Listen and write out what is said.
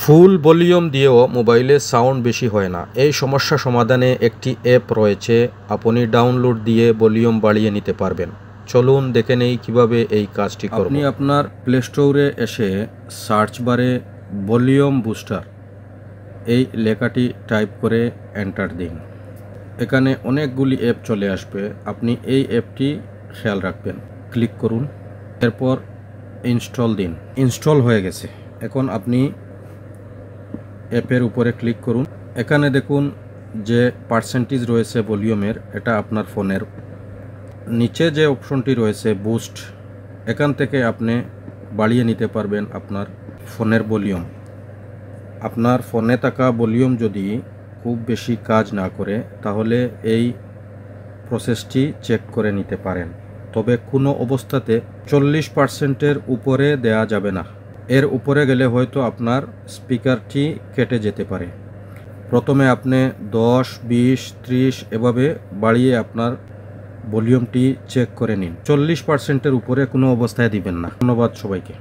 ফুল volume দিয়েও মোবাইলে sound বেশি হয় না। এই সমস্যা সমাধানে একটি অ্যাপ রয়েছে, আপনি ডাউনলোড দিয়ে ভলিউম বাড়িয়ে নিতে পারবেন। চলুন দেখে নেই কিভাবে এই কাজটি করব। আপনি আপনার প্লে স্টোরে এসে সার্চ বারে ভলিউম বুস্টার এই লেখাটি টাইপ করে এন্টার দিন। এখানে অনেকগুলি অ্যাপ চলে আসবে, আপনি এই অ্যাপটি খেয়াল রাখবেন। ক্লিক করুন, এরপর ইনস্টল দিন। ইনস্টল হয়ে গেছে। এখন আপনি অ্যাপের উপরে ক্লিক করুন। এখানে দেখুন যে পার্সেন্টেজ রয়েছে ভলিউমের, এটা আপনার ফোনের। নিচে যে অপশনটি রয়েছে বুস্ট, এখান থেকে আপনি বাড়িয়ে নিতে পারবেন আপনার ফোনের ভলিউম। আপনার ফোনে থাকা ভলিউম যদি খুব বেশি কাজ না করে তাহলে এই প্রসেসটি চেক করে নিতে পারেন। তবে কোনো অবস্থাতে 40%-এর উপরে দেয়া যাবে না। এর উপরে গেলে হয়তো আপনার স্পিকারটি কেটে যেতে পারে। প্রথমে আপনি 10, 20, 30 এভাবে বাড়িয়ে আপনার ভলিউমটি চেক করে নিন। 40%-এর উপরে কোনো অবস্থায় দিবেন না। ধন্যবাদ সবাইকে।